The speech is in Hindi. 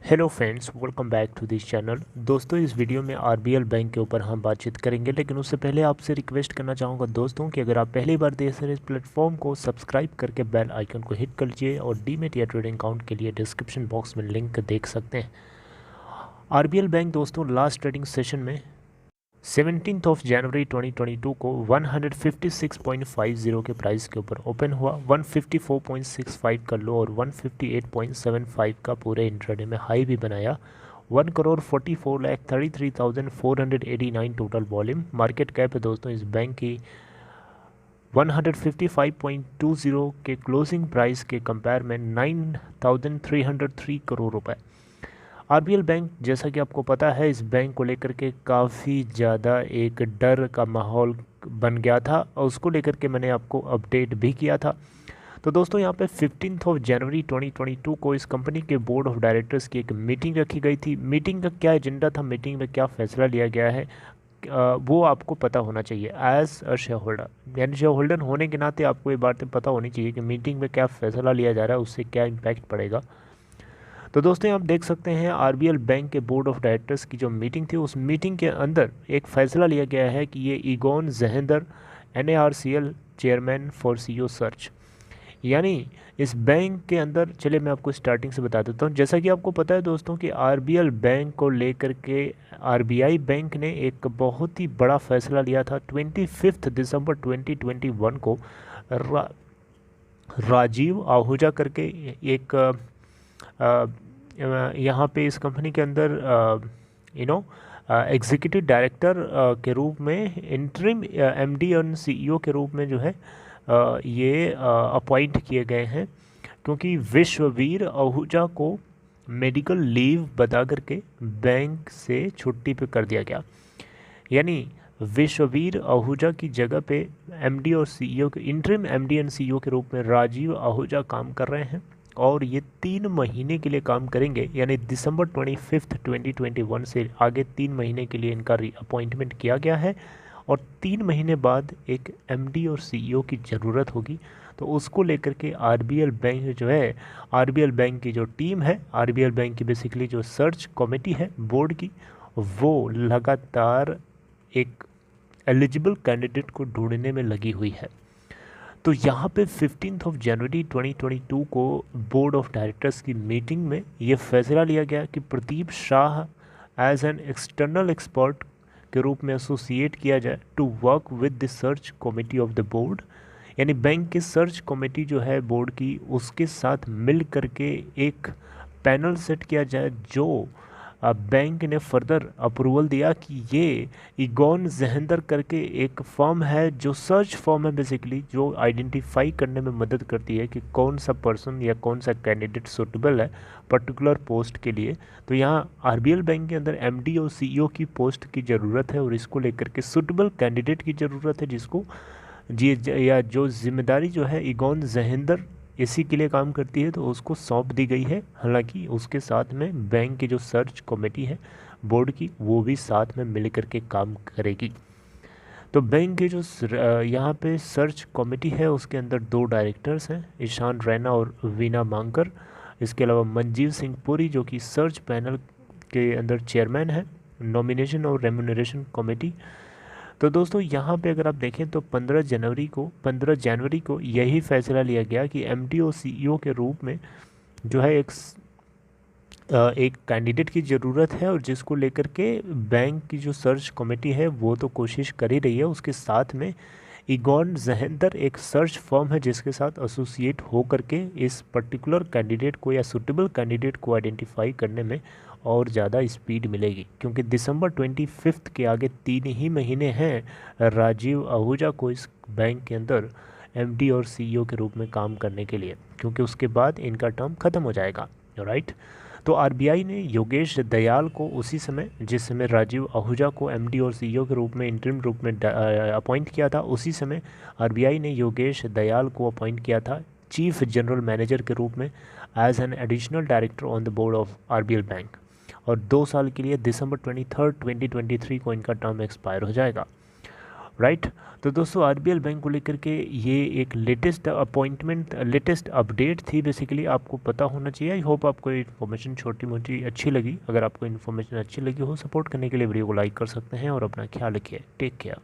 Hello friends, welcome back to this channel. दोस्तों, इस वीडियो में आरबीएल बैंक के ऊपर हम बातचीत करेंगे, लेकिन उससे पहले आपसे रिक्वेस्ट करना चाहूँगा दोस्तों कि अगर आप पहली बार देख रहे हैं इस प्लेटफॉर्म को सब्सक्राइब करके बेल आइकन को हिट कर लीजिए और डीमेट या ट्रेडिंग अकाउंट के लिए डिस्क्रिप्शन बॉक्स में लिंक देख सकते हैं। आरबीएल बैंक दोस्तों लास्ट ट्रेडिंग सेशन में 17 जनवरी 2022 को 156.50 के प्राइस के ऊपर ओपन हुआ। 154.65 का लो और 158.75 का पूरे इंट्राडे में हाई भी बनाया। 1,44,33,489 टोटल वॉल्यूम। मार्केट कैप है दोस्तों इस बैंक की 155.20 के क्लोजिंग प्राइस के कंपेयर में 9,303 करोड़ रुपए। आरबीएल बैंक, जैसा कि आपको पता है, इस बैंक को लेकर के काफ़ी ज़्यादा एक डर का माहौल बन गया था और उसको लेकर के मैंने आपको अपडेट भी किया था। तो दोस्तों यहाँ पे 15 जनवरी 2022 को इस कंपनी के बोर्ड ऑफ डायरेक्टर्स की एक मीटिंग रखी गई थी। मीटिंग का क्या एजेंडा था, मीटिंग में क्या फ़ैसला लिया गया है, वो आपको पता होना चाहिए एज अ शेयर होल्डर। यानी शेयर होल्डर होने के नाते आपको ये बातें पता होनी चाहिए कि मीटिंग में क्या फ़ैसला लिया जा रहा है, उससे क्या इम्पैक्ट पड़ेगा। तो दोस्तों आप देख सकते हैं आरबीएल बैंक के बोर्ड ऑफ डायरेक्टर्स की जो मीटिंग थी, उस मीटिंग के अंदर एक फ़ैसला लिया गया है कि ये Egon Zehnder NARCL chairman for CEO search. यानी इस बैंक के अंदर, चलिए मैं आपको स्टार्टिंग से बता देता हूँ। जैसा कि आपको पता है दोस्तों कि आरबीएल बैंक को लेकर के आरबीआई बैंक ने एक बहुत ही बड़ा फैसला लिया था 25 दिसंबर 2021 को। राजीव आहूजा करके एक यहाँ पे इस कंपनी के अंदर एग्जीक्यूटिव डायरेक्टर के रूप में, इंटरिम एमडी और सीईओ के रूप में जो है ये अपॉइंट किए गए हैं, क्योंकि विश्ववीर आहूजा को मेडिकल लीव बता करके बैंक से छुट्टी पे कर दिया गया। यानी विश्ववीर आहूजा की जगह पे एमडी और सीईओ के, इंटरिम एमडी एंड सीईओ के रूप में राजीव आहूजा काम कर रहे हैं और ये 3 महीने के लिए काम करेंगे। यानी दिसंबर 25 2021 से आगे 3 महीने के लिए इनका अपॉइंटमेंट किया गया है और 3 महीने बाद एक एमडी और सीईओ की ज़रूरत होगी। तो उसको लेकर के आरबीएल बैंक जो है, आरबीएल बैंक की जो टीम है, आरबीएल बैंक की बेसिकली जो सर्च कमेटी है बोर्ड की, वो लगातार एक एलिजिबल कैंडिडेट को ढूंढने में लगी हुई है। तो यहाँ पे 15 जनवरी 2022 को बोर्ड ऑफ डायरेक्टर्स की मीटिंग में ये फैसला लिया गया कि Pradeep Shah as an external expert के रूप में एसोसिएट किया जाए to work with the search committee of the board. यानी बैंक की सर्च कमेटी जो है बोर्ड की, उसके साथ मिल करके एक पैनल सेट किया जाए जो बैंक ने फर्दर अप्रूवल दिया कि ये ईगोन जहेंदर करके एक फर्म है, जो सर्च फर्म है बेसिकली, जो आइडेंटिफाई करने में मदद करती है कि कौन सा पर्सन या कौन सा कैंडिडेट सूटेबल है पर्टिकुलर पोस्ट के लिए। तो यहाँ आरबीएल बैंक के अंदर एमडी और सीईओ की पोस्ट की ज़रूरत है और इसको लेकर के सूटेबल कैंडिडेट की ज़रूरत है, जिसको या जो जिम्मेदारी जो है ईगोन जहेंदर इसी के लिए काम करती है, तो उसको सौंप दी गई है। हालांकि उसके साथ में बैंक की जो सर्च कमेटी है बोर्ड की, वो भी साथ में मिल कर के काम करेगी। तो बैंक की जो यहाँ पे सर्च कमेटी है, उसके अंदर 2 डायरेक्टर्स हैं, ईशान रैना और वीना मांकर। इसके अलावा मंजीव सिंह पुरी जो कि सर्च पैनल के अंदर चेयरमैन है, नॉमिनेशन और रेम्यूनरेशन कमेटी। तो दोस्तों यहाँ पे अगर आप देखें तो 15 जनवरी को यही फैसला लिया गया कि एमडी और सीईओ के रूप में जो है एक कैंडिडेट की ज़रूरत है, और जिसको लेकर के बैंक की जो सर्च कमेटी है वो तो कोशिश कर ही रही है। उसके साथ में ईगोन जहेंदर एक सर्च फर्म है जिसके साथ एसोसिएट हो करके इस पर्टिकुलर कैंडिडेट को या सूटेबल कैंडिडेट को आइडेंटिफाई करने में और ज़्यादा स्पीड मिलेगी, क्योंकि दिसंबर 25 के आगे 3 ही महीने हैं राजीव आहूजा को इस बैंक के अंदर एमडी और सीईओ के रूप में काम करने के लिए, क्योंकि उसके बाद इनका टर्म ख़त्म हो जाएगा। राइट। तो आरबीआई ने योगेश दयाल को उसी समय, जिस समय राजीव आहूजा को एमडी और सीईओ के रूप में, इंटरिम रूप में अपॉइंट किया था, उसी समय आरबीआई ने योगेश दयाल को अपॉइंट किया था चीफ जनरल मैनेजर के रूप में as an additional director on the board of RBL bank. और 2 साल के लिए दिसंबर 23, 2023 को इनका टर्म एक्सपायर हो जाएगा। राइट। तो दोस्तों आरबीएल बैंक को लेकर के ये एक लेटेस्ट अपॉइंटमेंट, लेटेस्ट अपडेट थी बेसिकली, आपको पता होना चाहिए। आई होप आपको इन्फॉर्मेशन छोटी मोटी अच्छी लगी। अगर आपको इन्फॉर्मेशन अच्छी लगी हो, सपोर्ट करने के लिए वीडियो को लाइक कर सकते हैं और अपना ख्याल रखिए। Take care.